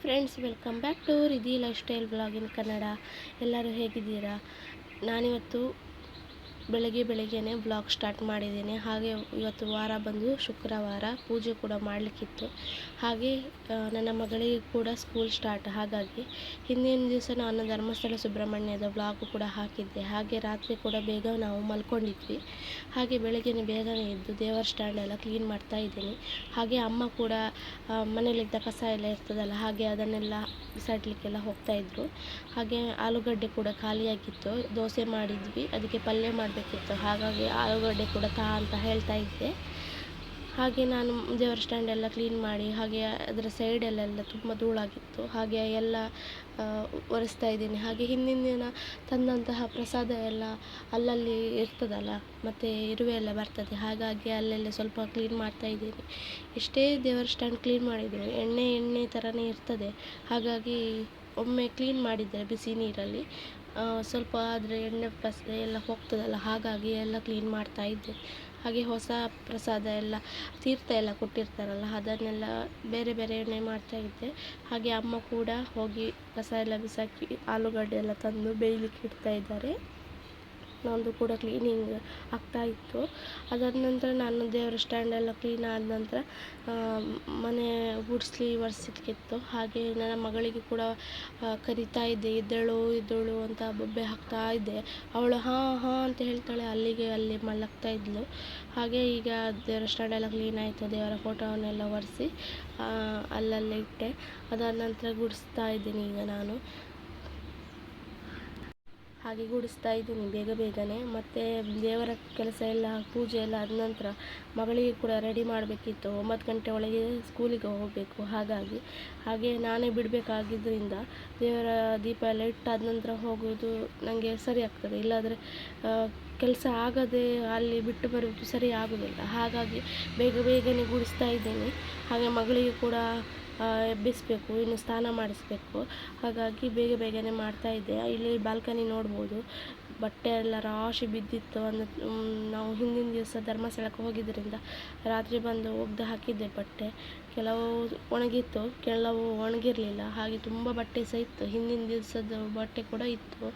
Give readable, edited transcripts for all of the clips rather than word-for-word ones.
Friends, welcome back to Ridhi lifestyle blog in Kannada. ಎಲ್ಲರೂ ಹೇಗಿದ್ದೀರಾ? ನಾನಿವತ್ತು ಬೆಳಗ್ಗೆನೇ ಬ್ಲಾಗ್ ಸ್ಟಾರ್ಟ್ ಮಾಡಿದ್ದೀನಿ. ಹಾಗೆ ಇವತ್ತು ವಾರ ಬಂದು ಶುಕ್ರವಾರ, ಪೂಜೆ ಕೂಡ ಮಾಡಲಿಕ್ಕಿತ್ತು. ಹಾಗೆ ನನ್ನ ಮಗಳಿಗೆ ಕೂಡ ಸ್ಕೂಲ್ ಸ್ಟಾರ್ಟ್. ಹಾಗಾಗಿ ಹಿಂದಿನ ದಿವಸ ನಾನು ಧರ್ಮಸ್ಥಳ ಸುಬ್ರಹ್ಮಣ್ಯದ ಬ್ಲಾಗು ಕೂಡ ಹಾಕಿದ್ದೆ. ಹಾಗೆ ರಾತ್ರಿ ಕೂಡ ಬೇಗ ನಾವು ಮಲ್ಕೊಂಡಿದ್ವಿ. ಹಾಗೆ ಬೆಳಗ್ಗೆನೇ ಬೇಗನೆ ಎದ್ದು ದೇವರ ಸ್ಟ್ಯಾಂಡ್ ಎಲ್ಲ ಕ್ಲೀನ್ ಮಾಡ್ತಾ ಇದ್ದೀನಿ. ಹಾಗೆ ಅಮ್ಮ ಕೂಡ ಮನೇಲಿದ್ದ ಕಸ ಎಲ್ಲ ಇರ್ತದಲ್ಲ, ಹಾಗೆ ಅದನ್ನೆಲ್ಲ ಬಿಸಾಡಲಿಕ್ಕೆಲ್ಲ ಹೋಗ್ತಾಯಿದ್ರು. ಹಾಗೆ ಆಲೂಗಡ್ಡೆ ಕೂಡ ಖಾಲಿಯಾಗಿತ್ತು, ದೋಸೆ ಮಾಡಿದ್ವಿ, ಅದಕ್ಕೆ ಪಲ್ಯ ಮಾಡಬೇಕಿತ್ತು. ಹಾಗಾಗಿ ಆಲೂಗಡ್ಡೆ ಕೂಡ ಅಂತ ಹೇಳ್ತಾ ಇದ್ದೆ. ಹಾಗೆ ನಾನು ದೇವರ ಸ್ಟ್ಯಾಂಡ್ ಎಲ್ಲ ಕ್ಲೀನ್ ಮಾಡಿ, ಹಾಗೆ ಅದರ ಸೈಡಲ್ಲೆಲ್ಲ ತುಂಬ ಧೂಳಾಗಿತ್ತು, ಹಾಗೆ ಎಲ್ಲ ಒರೆಸ್ತಾ ಇದ್ದೀನಿ. ಹಾಗೆ ಹಿಂದಿನ ದಿನ ತಂದಂತಹ ಪ್ರಸಾದ ಎಲ್ಲ ಅಲ್ಲಲ್ಲಿ ಇರ್ತದಲ್ಲ, ಮತ್ತು ಇರುವೆ ಎಲ್ಲ ಬರ್ತದೆ. ಹಾಗಾಗಿ ಅಲ್ಲೆಲ್ಲ ಸ್ವಲ್ಪ ಕ್ಲೀನ್ ಮಾಡ್ತಾ ಇದ್ದೀನಿ. ಎಷ್ಟೇ ದೇವರ ಸ್ಟ್ಯಾಂಡ್ ಕ್ಲೀನ್ ಮಾಡಿದ್ರು ಎಣ್ಣೆ ಥರನೇ ಇರ್ತದೆ. ಹಾಗಾಗಿ ಒಮ್ಮೆ ಕ್ಲೀನ್ ಮಾಡಿದರೆ ಬಿಸಿ ನೀರಲ್ಲಿ ಸ್ವಲ್ಪ ಆದರೆ ಎಣ್ಣೆ ಎಲ್ಲ ಹೋಗ್ತದಲ್ಲ, ಹಾಗಾಗಿ ಎಲ್ಲ ಕ್ಲೀನ್ ಮಾಡ್ತಾ ಇದ್ದೆ. ಹಾಗೆ ಹೊಸ ಪ್ರಸಾದ ಎಲ್ಲ ತೀರ್ಥ ಎಲ್ಲ ಕೊಟ್ಟಿರ್ತಾರಲ್ಲ, ಅದನ್ನೆಲ್ಲ ಬೇರೆ ಎಣ್ಣೆ ಮಾಡ್ತಾ ಇದ್ದೆ. ಹಾಗೆ ಅಮ್ಮ ಕೂಡ ಹೋಗಿ ಕಸ ಎಲ್ಲ ಬಿಸಾಕಿ ಆಲೂಗಡ್ಡೆ ಎಲ್ಲ ತಂದು ಬೇಯಲಿಕ್ಕೆ ಇಡ್ತಾ ಇದ್ದಾರೆ. ನಂದು ಕೂಡ ಕ್ಲೀನಿಂಗ್ ಆಗ್ತಾ ಇತ್ತು. ಅದಾದ ನಂತರ ನಾನು ದೇವರ ಸ್ಟ್ಯಾಂಡ್ ಎಲ್ಲ ಕ್ಲೀನ್ ಆದ ನಂತರ ಮನೆ ಗುಡಿಸ್ಲಿ ಒರೆಸಿಕ್ಕಿತ್ತು. ಹಾಗೆ ನನ್ನ ಮಗಳಿಗೆ ಕೂಡ ಕರಿತಾ ಇದ್ದೆ, ಇದ್ದಳು ಅಂತ ಬೊಬ್ಬೆ ಹಾಕ್ತಾ ಇದ್ದೆ. ಅವಳು ಹಾಂ ಅಂತ ಹೇಳ್ತಾಳೆ, ಅಲ್ಲಿ ಮಲಗ್ತಾ ಇದ್ಲು. ಹಾಗೆ ಈಗ ದೇವರ ಸ್ಟ್ಯಾಂಡ್ ಎಲ್ಲ ಕ್ಲೀನ್ ಆಯಿತು. ದೇವರ ಫೋಟೋವನ್ನೆಲ್ಲ ಒರೆಸಿ ಅಲ್ಲಲ್ಲೇ ಇಟ್ಟೆ. ಅದಾದ ನಂತರ ಗುಡಿಸ್ತಾ ಇದ್ದೀನಿ ಈಗ ನಾನು. ಹಾಗೆ ಗುಡಿಸ್ತಾ ಇದ್ದೀನಿ ಬೇಗನೆ. ಮತ್ತು ದೇವರ ಕೆಲಸ ಎಲ್ಲ, ಪೂಜೆ ಎಲ್ಲ ಆದ ನಂತರ ಮಗಳಿಗೆ ಕೂಡ ರೆಡಿ ಮಾಡಬೇಕಿತ್ತು. 9 ಗಂಟೆ ಒಳಗೆ ಸ್ಕೂಲಿಗೆ ಹೋಗಬೇಕು. ಹಾಗೆ ನಾನೇ ಬಿಡಬೇಕಾಗಿದ್ದರಿಂದ ದೇವರ ದೀಪ ಎಲ್ಲ ಇಟ್ಟಾದ ನಂತರ ಹೋಗೋದು ನನಗೆ ಸರಿ ಆಗ್ತದೆ. ಇಲ್ಲಾದರೆ ಕೆಲಸ ಆಗದೆ ಅಲ್ಲಿ ಬಿಟ್ಟು ಬರೋದು ಸರಿ ಆಗೋದಿಲ್ಲ. ಹಾಗಾಗಿ ಬೇಗನೆ ಗುಡಿಸ್ತಾ ಇದ್ದೀನಿ. ಹಾಗೆ ಮಗಳಿಗೆ ಕೂಡ ಎಬ್ಬಿಸಬೇಕು, ಇನ್ನು ಸ್ನಾನ ಮಾಡಿಸ್ಬೇಕು. ಹಾಗಾಗಿ ಬೇಗನೆ ಮಾಡ್ತಾ ಇದ್ದೆ. ಇಲ್ಲಿ ಬಾಲ್ಕನಿ ನೋಡ್ಬೋದು, ಬಟ್ಟೆ ಎಲ್ಲ ರಾಶಿ ಬಿದ್ದಿತ್ತು. ನಾವು ಹಿಂದಿನ ದಿವಸ ಧರ್ಮಸ್ಥಳಕ್ಕೆ ಹೋಗಿದ್ದರಿಂದ ರಾತ್ರಿ ಬಂದು ಒಗ್ದು ಹಾಕಿದ್ದೆ ಬಟ್ಟೆ. ಕೆಲವು ಒಣಗಿತ್ತು, ಕೆಲವು ಒಣಗಿರಲಿಲ್ಲ. ಹಾಗೆ ತುಂಬ ಬಟ್ಟೆ ಸಹ ಇತ್ತು, ಹಿಂದಿನ ದಿವಸದ ಬಟ್ಟೆ ಕೂಡ ಇತ್ತು.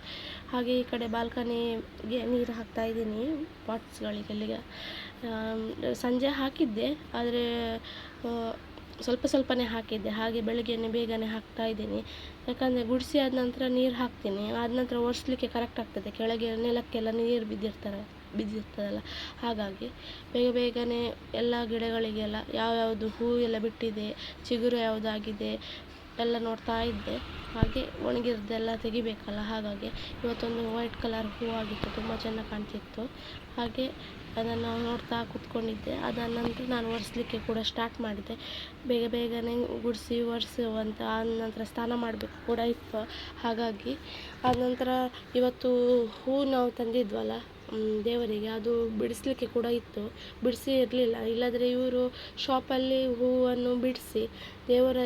ಹಾಗೆ ಈ ಕಡೆ ಬಾಲ್ಕನಿಗೆ ನೀರು ಹಾಕ್ತಾ ಇದ್ದೀನಿ ಪಾಟ್ಸ್ಗಳಿಗೆಲ್ಲ. ಸಂಜೆ ಹಾಕಿದ್ದೆ, ಆದರೆ ಸ್ವಲ್ಪನೇ ಹಾಕಿದ್ದೆ. ಹಾಗೆ ಬೆಳಗ್ಗೆನೇ ಬೇಗನೆ ಹಾಕ್ತಾ ಇದ್ದೀನಿ. ಯಾಕಂದರೆ ಗುಡಿಸಿ ಆದ ನಂತರ ನೀರು ಹಾಕ್ತೀನಿ, ಆದ ನಂತರ ಒರೆಸ್ಲಿಕ್ಕೆ ಕರೆಕ್ಟ್ ಆಗ್ತದೆ. ಕೆಳಗೆ ನೆಲಕ್ಕೆಲ್ಲ ನೀರು ಬಿದ್ದಿರ್ತದಲ್ಲ, ಹಾಗಾಗಿ ಬೇಗನೆ ಎಲ್ಲ ಗಿಡಗಳಿಗೆಲ್ಲ ಯಾವ್ಯಾವುದು ಹೂ ಎಲ್ಲ ಬಿಟ್ಟಿದೆ, ಚಿಗುರು ಯಾವುದಾಗಿದೆ ಎಲ್ಲ ನೋಡ್ತಾ ಇದ್ದೆ. ಹಾಗೆ ಒಣಗಿರೋದೆಲ್ಲ ತೆಗಿಬೇಕಲ್ಲ, ಹಾಗಾಗಿ ಇವತ್ತೊಂದು ವೈಟ್ ಕಲರ್ ಹೂ ಆಗಿತ್ತು, ತುಂಬ ಚೆನ್ನಾಗಿ ಕಾಣ್ತಿತ್ತು. ಹಾಗೆ ಅದನ್ನು ನೋಡ್ತಾ ಕೂತ್ಕೊಂಡಿದ್ದೆ. ಅದಾದ ನಂತರ ನಾನು ಒರೆಸ್ಲಿಕ್ಕೆ ಕೂಡ ಸ್ಟಾರ್ಟ್ ಮಾಡಿದ್ದೆ. ಬೇಗನೆ ಗುಡಿಸಿ ಒರೆಸುವಂತ. ಆದ ನಂತರ ಸ್ನಾನ ಮಾಡಬೇಕು ಕೂಡ ಇತ್ತು. ಹಾಗಾಗಿ ಆದ ನಂತರ ಇವತ್ತು ಹೂ ನಾವು ತಂದಿದ್ವಲ್ಲ ದೇವರಿಗೆ, ಅದು ಬಿಡಿಸ್ಲಿಕ್ಕೆ ಕೂಡ ಇತ್ತು. ಬಿಡಿಸಿ ಇರಲಿಲ್ಲ, ಇಲ್ಲಾದರೆ ಇವರು ಶಾಪಲ್ಲಿ ಹೂವನ್ನು ಬಿಡಿಸಿ ದೇವರ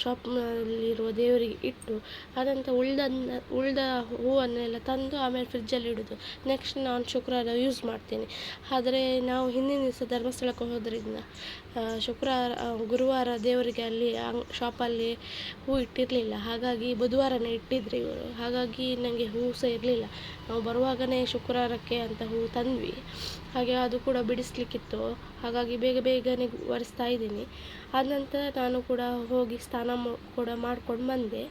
ಶಾಪ್ನಲ್ಲಿರುವ ದೇವರಿಗೆ ಇಟ್ಟು ಅದಂತ ಉಳಿದ ಹೂವನ್ನೆಲ್ಲ ತಂದು ಆಮೇಲೆ ಫ್ರಿಜ್ಜಲ್ಲಿ ಇಡೋದು. ನೆಕ್ಸ್ಟ್ ನಾನು ಶುಕ್ರವಾರ ಯೂಸ್ ಮಾಡ್ತೀನಿ. ಆದರೆ ನಾವು ಹಿಂದಿನ ದಿವಸ ಧರ್ಮಸ್ಥಳಕ್ಕೆ ಹೋದ್ರಿಂದ ಗುರುವಾರ ದೇವರಿಗೆ ಅಲ್ಲಿ ಶಾಪಲ್ಲಿ ಹೂ ಇಟ್ಟಿರಲಿಲ್ಲ. ಹಾಗಾಗಿ ಬುಧವಾರನೇ ಇಟ್ಟಿದ್ರು ಇವರು. ಹಾಗಾಗಿ ನನಗೆ ಹೂ ಸಹ ಇರಲಿಲ್ಲ. ನಾವು ಬರುವಾಗಲೇ ಶುಕ್ರವಾರಕ್ಕೆ ಅಂತ ಹೂ ತಂದ್ವಿ. ಹಾಗೆ ಅದು ಕೂಡ ಬಿಡಿಸ್ಲಿಕ್ಕಿತ್ತು. ಹಾಗಾಗಿ ಬೇಗನೆ ಒರೆಸ್ತಾ ಇದ್ದೀನಿ. ಆದ ನಂತರ ನಾನು ಕೂಡ ಹೋಗಿ ಸ್ನಾನ ಕೂಡ ಮಾಡ್ಕೊಂಡು ಬಂದೆ.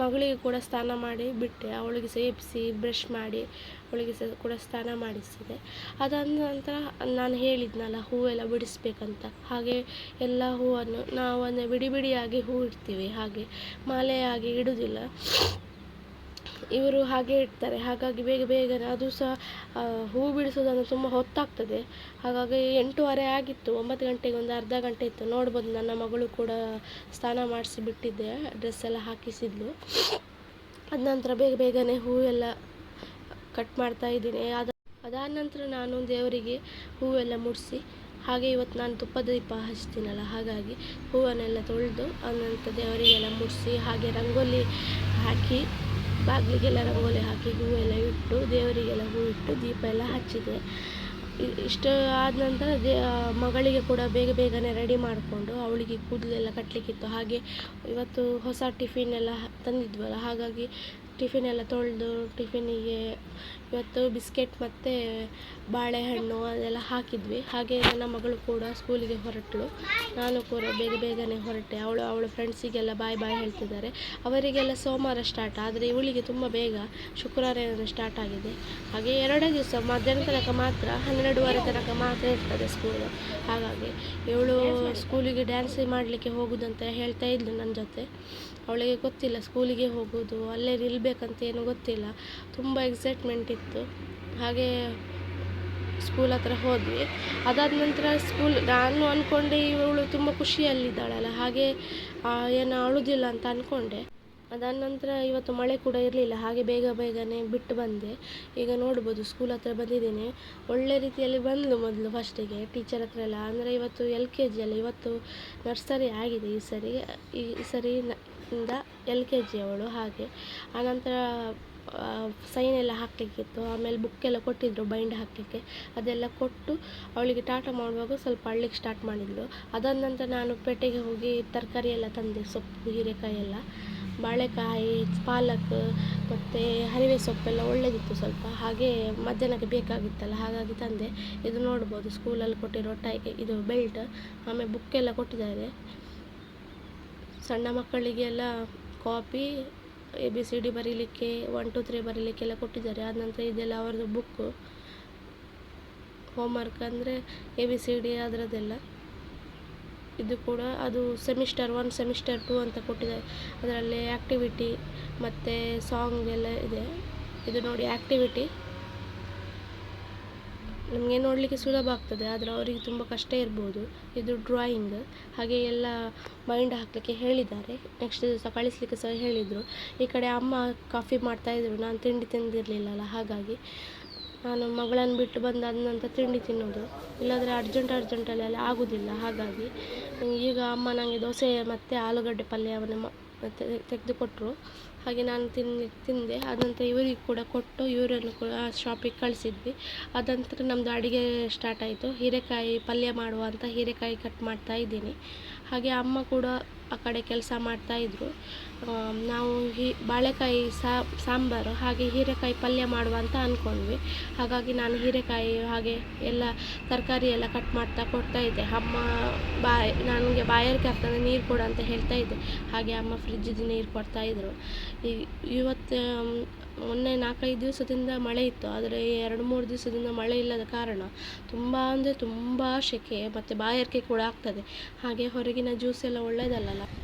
ಮಗಳಿಗೆ ಕೂಡ ಸ್ನಾನ ಮಾಡಿ ಬಿಟ್ಟೆ. ಅವಳಿಗೆ ಸಹ ಎಬ್ಬಿಸಿ ಬ್ರಷ್ ಮಾಡಿ ಅವಳಿಗೆ ಸಹ ಕೂಡ ಸ್ನಾನ ಮಾಡಿಸಿದೆ. ಅದಾದ ನಂತರ ನಾನು ಹೇಳಿದ್ನಲ್ಲ ಹೂವೆಲ್ಲ ಬಿಡಿಸ್ಬೇಕಂತ, ಹಾಗೆ ಎಲ್ಲ ಹೂವನ್ನು ನಾವು ಬಿಡಿಯಾಗಿ ಹೂ ಇಡ್ತೀವಿ, ಹಾಗೆ ಮಾಲೆಯಾಗಿ ಇಡುವುದಿಲ್ಲ. ಇವರು ಹಾಗೆ ಇಡ್ತಾರೆ. ಹಾಗಾಗಿ ಬೇಗನೆ ಅದು ಸಹ ಹೂ ಬಿಡಿಸೋದಂದ್ರೆ ತುಂಬ ಹೊತ್ತಾಗ್ತದೆ. ಹಾಗಾಗಿ 8:30 ಆಗಿತ್ತು. 9 ಗಂಟೆಗೆ ಒಂದು ಅರ್ಧ ಗಂಟೆ ಇತ್ತು. ನೋಡ್ಬೋದು, ನನ್ನ ಮಗಳು ಕೂಡ ಸ್ನಾನ ಮಾಡಿಸಿ ಬಿಟ್ಟಿದ್ದೆ, ಡ್ರೆಸ್ ಎಲ್ಲ ಹಾಕಿಸಿದ್ಲು. ಅದ ನಂತರ ಬೇಗನೆ ಹೂವೆಲ್ಲ ಕಟ್ ಮಾಡ್ತಾ ಇದ್ದೀನಿ. ಅದಾದ ನಂತರ ನಾನು ದೇವರಿಗೆ ಹೂವೆಲ್ಲ ಮುಡಿಸಿ, ಹಾಗೆ ಇವತ್ತು ನಾನು ತುಪ್ಪದ ದೀಪ ಹಚ್ತೀನಲ್ಲ, ಹಾಗಾಗಿ ಹೂವನ್ನೆಲ್ಲ ತೊಳೆದು ಅನಂತರ ದೇವರಿಗೆಲ್ಲ ಮುಡಿಸಿ, ಹಾಗೆ ರಂಗೋಲಿ ಹಾಕಿ ಬಾಗಿಲಿಗೆಲ್ಲ ರಂಗೋಲಿ ಹಾಕಿ ಹೂವೆಲ್ಲ ಇಟ್ಟು ದೇವರಿಗೆಲ್ಲ ಹೂ ಇಟ್ಟು ದೀಪ ಎಲ್ಲ ಹಚ್ಚಿದೆ. ಇಷ್ಟು ಆದ ನಂತರ ಮಗಳಿಗೆ ಕೂಡ ಬೇಗ ಬೇಗನೆ ರೆಡಿ ಮಾಡಿಕೊಂಡು ಅವಳಿಗೆ ಕೂದಲೆಲ್ಲ ಕಟ್ಟಲಿಕ್ಕಿತ್ತು. ಹಾಗೆ ಇವತ್ತು ಹೊಸ ಟಿಫಿನ್ ಎಲ್ಲ ತಂದಿದ್ವಲ್ಲ, ಹಾಗಾಗಿ ಟಿಫಿನ್ ಎಲ್ಲ ತೊಳೆದು ಟಿಫಿನಿಗೆ ಇವತ್ತು ಬಿಸ್ಕೆಟ್ ಮತ್ತು ಬಾಳೆಹಣ್ಣು ಅದೆಲ್ಲ ಹಾಕಿದ್ವಿ. ಹಾಗೆ ನನ್ನ ಮಗಳು ಕೂಡ ಸ್ಕೂಲಿಗೆ ಹೊರಟಳು. ನಾನು ಕೂಡ ಬೇಗ ಬೇಗನೆ ಹೊರಟೆ. ಅವಳ ಫ್ರೆಂಡ್ಸಿಗೆಲ್ಲ ಬಾಯ್ ಹೇಳ್ತಿದ್ದಾರೆ. ಅವರಿಗೆಲ್ಲ ಸೋಮವಾರ ಸ್ಟಾರ್ಟ್, ಆದರೆ ಇವಳಿಗೆ ತುಂಬ ಬೇಗ ಶುಕ್ರವಾರ ಸ್ಟಾರ್ಟ್ ಆಗಿದೆ. ಹಾಗೆ 2 ದಿವಸ ಮಧ್ಯಾಹ್ನ ತನಕ ಮಾತ್ರ, 12:30 ತನಕ ಮಾತ್ರ ಇರ್ತದೆ ಸ್ಕೂಲು. ಹಾಗಾಗಿ ಇವಳು ಸ್ಕೂಲಿಗೆ ಡ್ಯಾನ್ಸ್ ಮಾಡಲಿಕ್ಕೆ ಹೋಗೋದಂತ ಹೇಳ್ತಾ ಇದ್ಲು ನನ್ನ ಜೊತೆ. ಅವಳಿಗೆ ಗೊತ್ತಿಲ್ಲ ಸ್ಕೂಲಿಗೆ ಹೋಗೋದು, ಅಲ್ಲೇ ನಿಲ್ಲಬೇಕಂತ ಏನು ಗೊತ್ತಿಲ್ಲ. ತುಂಬ ಎಕ್ಸೈಟ್ಮೆಂಟ್ ಇತ್ತು. ಹಾಗೆ ಸ್ಕೂಲ್ ಹತ್ರ ಹೋದ್ವಿ. ಅದಾದ ನಂತರ ನಾನು ಅಂದ್ಕೊಂಡೆ ಇವಳು ತುಂಬ ಖುಷಿಯಲ್ಲಿದ್ದಾಳಲ್ಲ, ಹಾಗೆ ಏನು ಅಳುವುದಿಲ್ಲ ಅಂತ ಅಂದ್ಕೊಂಡೆ. ಅದಾದ ನಂತರ ಇವತ್ತು ಮಳೆ ಕೂಡ ಇರಲಿಲ್ಲ, ಹಾಗೆ ಬೇಗನೆ ಬಿಟ್ಟು ಬಂದೆ. ಈಗ ನೋಡ್ಬೋದು ಸ್ಕೂಲ್ ಹತ್ರ ಬಂದಿದ್ದೀನಿ. ಒಳ್ಳೆ ರೀತಿಯಲ್ಲಿ ಬಂದಳು ಮೊದಲು ಫಸ್ಟಿಗೆ ಟೀಚರ್ ಹತ್ರ ಎಲ್ಲ. ಅಂದರೆ ಇವತ್ತು LKG ಅಲ್ಲ, ಇವತ್ತು ನರ್ಸರಿ ಆಗಿದೆ ಈ ಸರಿ ಇಂದ LKG ಅವಳು. ಹಾಗೆ ಆನಂತರ ಸೈನ್ ಎಲ್ಲ ಹಾಕಲಿಕ್ಕಿತ್ತು. ಆಮೇಲೆ ಬುಕ್ಕೆಲ್ಲ ಕೊಟ್ಟಿದ್ದರು ಬೈಂಡ್ ಹಾಕಲಿಕ್ಕೆ, ಅದೆಲ್ಲ ಕೊಟ್ಟು ಅವಳಿಗೆ ಟಾಟಾ ಮಾಡುವಾಗ ಸ್ವಲ್ಪ ಅಳ್ಳಿಕ್ಕೆ ಸ್ಟಾರ್ಟ್ ಮಾಡಿದ್ಳು. ಅದಾದ ನಂತರ ನಾನು ಪೇಟೆಗೆ ಹೋಗಿ ತರಕಾರಿ ಎಲ್ಲ ತಂದೆ, ಸೊಪ್ಪು, ಹೀರೆಕಾಯಿ ಎಲ್ಲ, ಬಾಳೆಕಾಯಿ, ಪಾಲಕ್ ಮತ್ತು ಹರಿವೆ ಸೊಪ್ಪೆಲ್ಲ ಒಳ್ಳೆದಿತ್ತು ಸ್ವಲ್ಪ. ಹಾಗೆ ಮಧ್ಯಾಹ್ನಕ್ಕೆ ಬೇಕಾಗಿತ್ತಲ್ಲ, ಹಾಗಾಗಿ ತಂದೆ. ಇದು ನೋಡ್ಬೋದು ಸ್ಕೂಲಲ್ಲಿ ಕೊಟ್ಟಿರೋ ಇದು ಬೆಲ್ಟ್. ಆಮೇಲೆ ಬುಕ್ಕೆಲ್ಲ ಕೊಟ್ಟಿದ್ದಾರೆ. ಸಣ್ಣ ಮಕ್ಕಳಿಗೆಲ್ಲ ಕಾಪಿ, ABCD ಬರೀಲಿಕ್ಕೆ, 1 2 3 ಬರೀಲಿಕ್ಕೆಲ್ಲ ಕೊಟ್ಟಿದ್ದಾರೆ. ಆದ ನಂತರ ಇದೆಲ್ಲ ಅವರದ್ದು ಬುಕ್ಕು, ಹೋಮ್ವರ್ಕ್ ಅಂದರೆ ABCD ಅದರದ್ದೆಲ್ಲ. ಇದು ಕೂಡ ಅದು ಸೆಮಿಸ್ಟರ್ 1 ಸೆಮಿಸ್ಟರ್ 2 ಅಂತ ಕೊಟ್ಟಿದ್ದಾರೆ. ಅದರಲ್ಲಿ ಆ್ಯಕ್ಟಿವಿಟಿ ಮತ್ತು ಸಾಂಗ್ ಎಲ್ಲ ಇದೆ. ಇದು ನೋಡಿ ಆ್ಯಕ್ಟಿವಿಟಿ ನಮಗೆ ನೋಡಲಿಕ್ಕೆ ಸುಲಭ ಆಗ್ತದೆ, ಆದರೆ ಅವರಿಗೆ ತುಂಬ ಕಷ್ಟ ಇರ್ಬೋದು. ಇದು ಡ್ರಾಯಿಂಗ್. ಹಾಗೆ ಎಲ್ಲ ಮೈಂಡ್ ಹಾಕಲಿಕ್ಕೆ ಹೇಳಿದ್ದಾರೆ. ನೆಕ್ಸ್ಟ್ ದಿವಸ ಕಳಿಸ್ಲಿಕ್ಕೆ ಸಹ ಹೇಳಿದರು. ಈ ಕಡೆ ಅಮ್ಮ ಕಾಫಿ ಮಾಡ್ತಾಯಿದ್ರು. ನಾನು ತಿಂಡಿ ತಿಂದಿರಲಿಲ್ಲಲ್ಲ, ಹಾಗಾಗಿ ನಾನು ಮಗಳನ್ನು ಬಿಟ್ಟು ಬಂದಾದ ನಂತರ ತಿಂಡಿ ತಿನ್ನೋದು, ಇಲ್ಲಾಂದರೆ ಅರ್ಜೆಂಟಲ್ಲೆಲ್ಲ ಆಗೋದಿಲ್ಲ. ಹಾಗಾಗಿ ಈಗ ಅಮ್ಮ ನನಗೆ ದೋಸೆ ಮತ್ತು ಆಲೂಗಡ್ಡೆ ಪಲ್ಯವನ್ನು ತೆಗೆದುಕೊಟ್ರು. ಹಾಗೆ ನಾನು ತಿಂದೆ. ಅದಂತರ ಇವರಿಗೆ ಕೂಡ ಕೊಟ್ಟು ಇವರನ್ನು ಕೂಡ ಶಾಪಿಗೆ ಕಳಿಸಿದ್ವಿ. ಅದಂತರ ನಮ್ಮದು ಅಡುಗೆ ಸ್ಟಾರ್ಟ್ ಆಯಿತು. ಹೀರೆಕಾಯಿ ಪಲ್ಯ ಮಾಡುವ ಅಂತ ಹೀರೆಕಾಯಿ ಕಟ್ ಮಾಡ್ತಾ ಇದ್ದೀನಿ. ಹಾಗೆ ಅಮ್ಮ ಕೂಡ ಆ ಕಡೆ ಕೆಲಸ ಮಾಡ್ತಾಯಿದ್ರು. ನಾವು ಬಾಳೆಕಾಯಿ ಸಾಂಬಾರು ಹಾಗೆ ಹೀರೆಕಾಯಿ ಪಲ್ಯ ಮಾಡುವ ಅಂತ ಅಂದ್ಕೊಂಡ್ವಿ. ಹಾಗಾಗಿ ನಾನು ಹೀರೆಕಾಯಿ ಹಾಗೆ ಎಲ್ಲ ತರಕಾರಿ ಎಲ್ಲ ಕಟ್ ಮಾಡ್ತಾ ಕೊಡ್ತಾಯಿದ್ದೆ. ಅಮ್ಮ ನನಗೆ ಬಾಯಾರಿಕೆ ಆಗ್ತದೆ, ನೀರು ಕೊಡು ಅಂತ ಹೇಳ್ತಾ ಇದ್ದೆ. ಹಾಗೆ ಅಮ್ಮ ಫ್ರಿಜ್ಜಿದ್ದು ನೀರು ಕೊಡ್ತಾಯಿದ್ರು. ಇವತ್ತು ಮೊನ್ನೆ 4-5 ದಿವಸದಿಂದ ಮಳೆ ಇತ್ತು, ಆದರೆ 2-3 ದಿವಸದಿಂದ ಮಳೆ ಇಲ್ಲದ ಕಾರಣ ತುಂಬ ಅಂದರೆ ತುಂಬ ಸೆಕೆ ಮತ್ತು ಬಾಯಾರಿಕೆ ಕೂಡ ಆಗ್ತದೆ. ಹಾಗೆ ಹೊರಗಿನ ಜ್ಯೂಸ್ ಎಲ್ಲ ಒಳ್ಳೆಯದಲ್ಲ,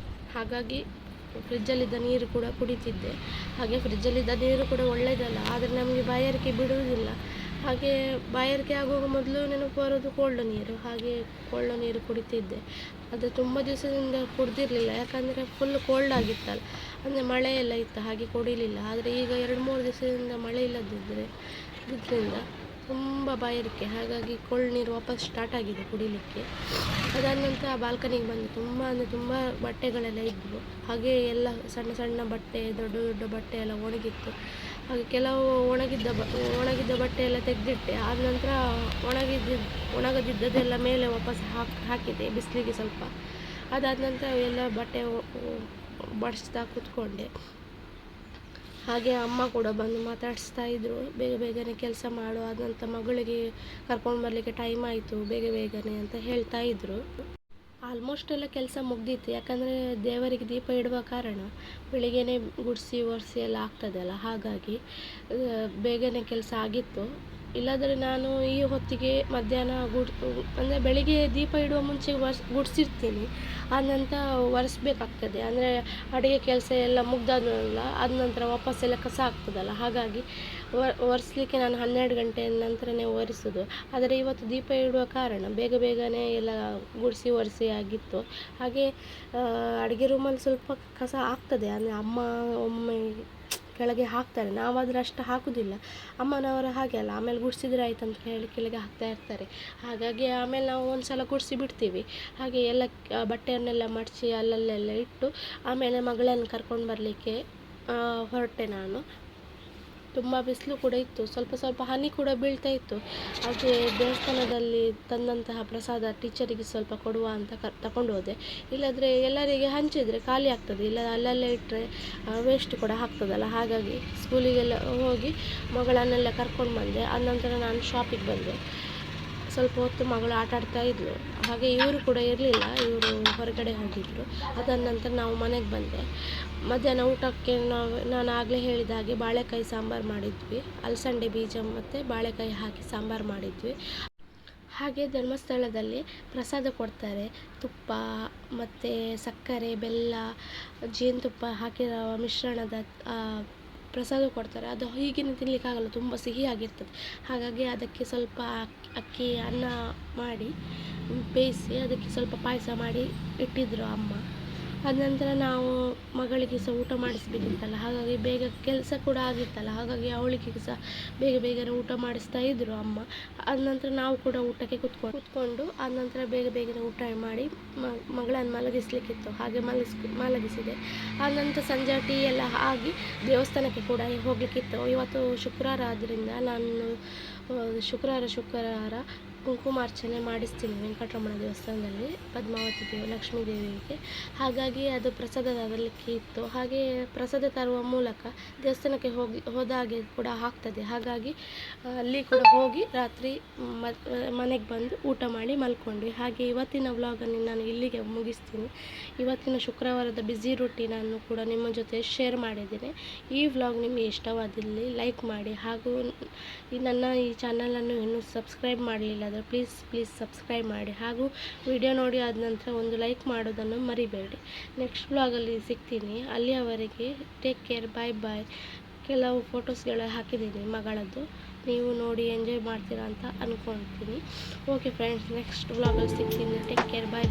ಹಾಗಾಗಿ ಫ್ರಿಜ್ಜಲ್ಲಿದ್ದ ನೀರು ಕೂಡ ಕುಡಿತಿದ್ದೆ. ಹಾಗೆ ಫ್ರಿಜ್ಜಲ್ಲಿದ್ದ ನೀರು ಕೂಡ ಒಳ್ಳೆಯದಲ್ಲ, ಆದರೆ ನಮಗೆ ಬಾಯಾರಿಕೆ ಬಿಡುವುದಿಲ್ಲ. ಹಾಗೆ ಬಾಯಾರಿಕೆ ಆಗುವಾಗ ಮೊದಲು ನೆನಪು ಬರೋದು ಕೋಲ್ಡ್ ನೀರು. ಹಾಗೆ ಕೋಲ್ಡ್ ನೀರು ಕುಡಿತಿದ್ದೆ. ಅದು ತುಂಬ ದಿವಸದಿಂದ ಕುಡ್ದಿರಲಿಲ್ಲ, ಯಾಕಂದರೆ ಫುಲ್ ಕೋಲ್ಡ್ ಆಗಿತ್ತಲ್ಲ, ಅಂದರೆ ಮಳೆ ಎಲ್ಲ ಇತ್ತು, ಹಾಗೆ ಕುಡಿಲಿಲ್ಲ. ಆದರೆ ಈಗ 2-3 ದಿವಸದಿಂದ ಮಳೆ ಇದರಿಂದ ತುಂಬ ಬಾಯಾರಿಕೆ, ಹಾಗಾಗಿ ಕೋಲ್ಡ್ ನೀರು ವಾಪಸ್ ಸ್ಟಾರ್ಟ್ ಆಗಿದೆ ಕುಡಿಲಿಕ್ಕೆ. ಅದಾದ ನಂತರ ಬಾಲ್ಕನಿಗೆ ಬಂದು ತುಂಬ ಬಟ್ಟೆಗಳೆಲ್ಲ ಇದ್ವು. ಹಾಗೆ ಎಲ್ಲ ಸಣ್ಣ ಸಣ್ಣ ಬಟ್ಟೆ, ದೊಡ್ಡ ದೊಡ್ಡ ಬಟ್ಟೆ ಎಲ್ಲ ಒಣಗಿತ್ತು. ಹಾಗೆ ಕೆಲವು ಒಣಗಿದ್ದ ಬಟ್ಟೆ ಎಲ್ಲ ತೆಗೆದಿಟ್ಟೆ. ಆದ ನಂತರ ಒಣಗದಿದ್ದದೆಲ್ಲ ಮೇಲೆ ವಾಪಸ್ ಹಾಕಿದೆ ಬಿಸಿಲಿಗೆ ಸ್ವಲ್ಪ. ಅದಾದ ನಂತರ ಎಲ್ಲ ಬಟ್ಟೆ ಬಡಿಸ್ತಾ ಕೂತ್ಕೊಂಡೆ. ಹಾಗೆ ಅಮ್ಮ ಕೂಡ ಬಂದು ಮಾತಾಡಿಸ್ತಾ ಇದ್ದರು, ಬೇಗನೆ ಕೆಲಸ ಮಾಡು, ಆದಂಥ ಮಗಳಿಗೆ ಕರ್ಕೊಂಡು ಬರಲಿಕ್ಕೆ ಟೈಮ್ ಆಯಿತು ಬೇಗನೆ ಅಂತ ಹೇಳ್ತಾ ಇದ್ದರು. ಆಲ್ಮೋಸ್ಟ್ ಎಲ್ಲ ಕೆಲಸ ಮುಗ್ದಿತ್ತು, ಯಾಕಂದರೆ ದೇವರಿಗೆ ದೀಪ ಇಡುವ ಕಾರಣ ಬೆಳಿಗ್ಗೆನೇ ಗುಡಿಸಿ ಒರೆಸಿ ಎಲ್ಲ ಆಗ್ತದಲ್ಲ, ಹಾಗಾಗಿ ಬೇಗನೆ ಕೆಲಸ ಆಗಿತ್ತು. ಇಲ್ಲಾಂದರೆ ನಾನು ಈ ಹೊತ್ತಿಗೆ ಮಧ್ಯಾಹ್ನ ಅಂದರೆ ಬೆಳಿಗ್ಗೆ ದೀಪ ಇಡುವ ಮುಂಚೆ ಗುಡಿಸಿರ್ತೀನಿ, ಆದ ನಂತರ ಒರೆಸ್ಬೇಕಾಗ್ತದೆ. ಅಂದರೆ ಅಡುಗೆ ಕೆಲಸ ಎಲ್ಲ ಮುಗ್ದಾದ್ಮೇಲೆ ಆದ ನಂತರ ವಾಪಸ್ಸೆಲ್ಲ ಕಸ ಆಗ್ತದಲ್ಲ, ಹಾಗಾಗಿ ಒರೆಸ್ಲಿಕ್ಕೆ ನಾನು 12 ಗಂಟೆ ನಂತರನೇ ಒರೆಸೋದು. ಆದರೆ ಇವತ್ತು ದೀಪ ಇಡುವ ಕಾರಣ ಬೇಗನೆ ಎಲ್ಲ ಗುಡಿಸಿ ಒರೆಸಿ ಆಗಿತ್ತು. ಹಾಗೆ ಅಡುಗೆ ರೂಮಲ್ಲಿ ಸ್ವಲ್ಪ ಕಸ ಆಗ್ತದೆ, ಅಂದರೆ ಅಮ್ಮ ಒಮ್ಮೆ ಕೆಳಗೆ ಹಾಕ್ತಾರೆ, ನಾವಾದರೆ ಅಷ್ಟು ಹಾಕೋದಿಲ್ಲ. ಅಮ್ಮನವರು ಹಾಗೆ ಅಲ್ಲ, ಆಮೇಲೆ ಗುಡಿಸಿದ್ರೆ ಆಯ್ತು ಅಂತ ಹೇಳಿ ಕೆಳಗೆ ಹಾಕ್ತಾ ಇರ್ತಾರೆ. ಹಾಗಾಗಿ ಆಮೇಲೆ ನಾವು ಒಂದು ಸಲ ಗುಡಿಸಿ ಬಿಡ್ತೀವಿ. ಹಾಗೆ ಎಲ್ಲ ಬಟ್ಟೆಯನ್ನೆಲ್ಲ ಮಡಚಿ ಅಲ್ಲಲ್ಲೆಲ್ಲ ಇಟ್ಟು ಆಮೇಲೆ ಮಗಳನ್ನು ಕರ್ಕೊಂಡು ಬರಲಿಕ್ಕೆ ಹೊರಟೆ ನಾನು. ತುಂಬ ಬಿಸಿಲು ಕೂಡ ಇತ್ತು, ಸ್ವಲ್ಪ ಸ್ವಲ್ಪ ಹನಿ ಕೂಡ ಬೀಳ್ತಾ ಇತ್ತು. ಹಾಗೆ ದೇವಸ್ಥಾನದಲ್ಲಿ ತಂದಂತಹ ಪ್ರಸಾದ ಟೀಚರಿಗೆ ಸ್ವಲ್ಪ ಕೊಡುವ ಅಂತ ತಗೊಂಡು ಹೋದೆ. ಇಲ್ಲದ್ರೆ ಎಲ್ಲರಿಗೆ ಹಂಚಿದರೆ ಖಾಲಿ ಆಗ್ತದೆ, ಇಲ್ಲ ಅಲ್ಲಲ್ಲೇ ಇಟ್ಟರೆ ವೇಸ್ಟ್ ಕೂಡ ಆಗ್ತದಲ್ಲ. ಹಾಗಾಗಿ ಸ್ಕೂಲಿಗೆಲ್ಲ ಹೋಗಿ ಮಗಳನ್ನೆಲ್ಲ ಕರ್ಕೊಂಡು ಬಂದೆ. ಆನಂತರ ನಾನು ಶಾಪಿಗೆ ಬಂದೆ. ಸ್ವಲ್ಪ ಹೊತ್ತು ಮಗಳು ಆಟ ಆಡ್ತಾ ಇದ್ಲು. ಹಾಗೆ ಇವರು ಕೂಡ ಇರಲಿಲ್ಲ, ಇವರು ಹೊರಗಡೆ ಹೋಗಿದ್ದರು. ಅದಾದ ನಂತರ ನಾವು ಮನೆಗೆ ಬಂದೆ. ಮಧ್ಯಾಹ್ನ ಊಟಕ್ಕೆ ನಾನು ಆಗಲೇ ಹೇಳಿದ ಹಾಗೆ ಬಾಳೆಕಾಯಿ ಸಾಂಬಾರು ಮಾಡಿದ್ವಿ. ಅಲಸಂಡೆ ಬೀಜ ಮತ್ತು ಬಾಳೆಕಾಯಿ ಹಾಕಿ ಸಾಂಬಾರು ಮಾಡಿದ್ವಿ. ಹಾಗೆ ಧರ್ಮಸ್ಥಳದಲ್ಲಿ ಪ್ರಸಾದ ಕೊಡ್ತಾರೆ. ತುಪ್ಪ ಮತ್ತು ಸಕ್ಕರೆ, ಬೆಲ್ಲ, ಜೇನುತುಪ್ಪ ಹಾಕಿರೋ ಮಿಶ್ರಣದ ಪ್ರಸಾದ ಕೊಡ್ತಾರೆ. ಅದು ಹೀಗೇ ತಿನ್ನಲಿಕ್ಕಾಗಲ್ಲ, ತುಂಬ ಸಿಹಿಯಾಗಿರ್ತದೆ. ಹಾಗಾಗಿ ಅದಕ್ಕೆ ಸ್ವಲ್ಪ ಅಕ್ಕಿ ಅನ್ನ ಮಾಡಿ ಬೇಯಿಸಿ ಅದಕ್ಕೆ ಸ್ವಲ್ಪ ಪಾಯಸ ಮಾಡಿ ಇಟ್ಟಿದ್ದರು ಅಮ್ಮ. ಅದ ನಂತರ ನಾವು ಮಗಳಿಗೆ ಸಹ ಊಟ ಮಾಡಿಸಬೇಕಿತ್ತಲ್ಲ, ಹಾಗಾಗಿ ಬೇಗ ಕೆಲಸ ಕೂಡ ಆಗಿತ್ತಲ್ಲ, ಹಾಗಾಗಿ ಅವಳಿಗೆ ಸಹ ಬೇಗ ಬೇಗನೆ ಊಟ ಮಾಡಿಸ್ತಾ ಇದ್ದರು ಅಮ್ಮ. ಆದ ನಂತರ ನಾವು ಕೂಡ ಊಟಕ್ಕೆ ಕೂತ್ಕೊಂಡು ಆದ ನಂತರ ಬೇಗ ಬೇಗನೆ ಊಟ ಮಾಡಿ ಮಗಳನ್ನು ಮಲಗಿಸ್ಲಿಕ್ಕಿತ್ತು, ಹಾಗೆ ಮಲಗಿಸಿದೆ. ಆದ ನಂತರ ಸಂಜೆ ಟೀ ಎಲ್ಲ ಆಗಿ ದೇವಸ್ಥಾನಕ್ಕೆ ಕೂಡ ಹೋಗಲಿಕ್ಕಿತ್ತು. ಇವತ್ತು ಶುಕ್ರವಾರ ಆದ್ದರಿಂದ ನಾನು ಶುಕ್ರವಾರ ಕುಂಕುಮಾರ್ಚನೆ ಮಾಡಿಸ್ತೀನಿ ವೆಂಕಟರಮಣ ದೇವಸ್ಥಾನದಲ್ಲಿ, ಪದ್ಮಾವತಿ ಲಕ್ಷ್ಮೀ ದೇವಿಗೆ. ಹಾಗಾಗಿ ಅದು ಪ್ರಸಾದ ತರಲಿಕ್ಕೆ ಇತ್ತು. ಹಾಗೆ ಪ್ರಸಾದ ತರುವ ಮೂಲಕ ದೇವಸ್ಥಾನಕ್ಕೆ ಹೋದಾಗೆ ಕೂಡ ಆಗ್ತದೆ. ಹಾಗಾಗಿ ಅಲ್ಲಿ ಕೂಡ ಹೋಗಿ ರಾತ್ರಿ ಮನೆಗೆ ಬಂದು ಊಟ ಮಾಡಿ ಮಲ್ಕೊಂಡ್ವಿ. ಹಾಗೆ ಇವತ್ತಿನ ವ್ಲಾಗನ್ನು ನಾನು ಇಲ್ಲಿಗೆ ಮುಗಿಸ್ತೀನಿ. ಇವತ್ತಿನ ಶುಕ್ರವಾರದ ಬ್ಯುಸಿ ರೂಟೀನನ್ನು ಕೂಡ ನಿಮ್ಮ ಜೊತೆ ಶೇರ್ ಮಾಡಿದ್ದೇನೆ. ಈ ವ್ಲಾಗ್ ನಿಮಗೆ ಇಷ್ಟವಾದಲ್ಲಿ ಲೈಕ್ ಮಾಡಿ, ಹಾಗೂ ನನ್ನ ಈ ಚಾನಲನ್ನು ಇನ್ನೂ ಸಬ್ಸ್ಕ್ರೈಬ್ ಮಾಡಲಿಲ್ಲ ಅಂದರೆ ಪ್ಲೀಸ್ ಸಬ್ಸ್ಕ್ರೈಬ್ ಮಾಡಿ, ಹಾಗೂ ವಿಡಿಯೋ ನೋಡಿ ಆದ ನಂತರ ಒಂದು ಲೈಕ್ ಮಾಡೋದನ್ನು ಮರಿಬೇಡಿ. ನೆಕ್ಸ್ಟ್ ವ್ಲಾಗಲ್ಲಿ ಸಿಗ್ತೀನಿ. ಅಲ್ಲಿಯವರೆಗೆ ಟೇಕ್ ಕೇರ್, ಬಾಯ್. ಕೆಲವು ಫೋಟೋಸ್ಗಳು ಹಾಕಿದ್ದೀನಿ ಮಗಳದ್ದು, ನೀವು ನೋಡಿ ಎಂಜಾಯ್ ಮಾಡ್ತೀರಾ ಅಂತ ಅಂದ್ಕೊಳ್ತೀನಿ. ಓಕೆ ಫ್ರೆಂಡ್ಸ್, ನೆಕ್ಸ್ಟ್ ವ್ಲಾಗಲ್ಲಿ ಸಿಗ್ತೀನಿ. ಟೇಕ್ ಕೇರ್, ಬಾಯ್.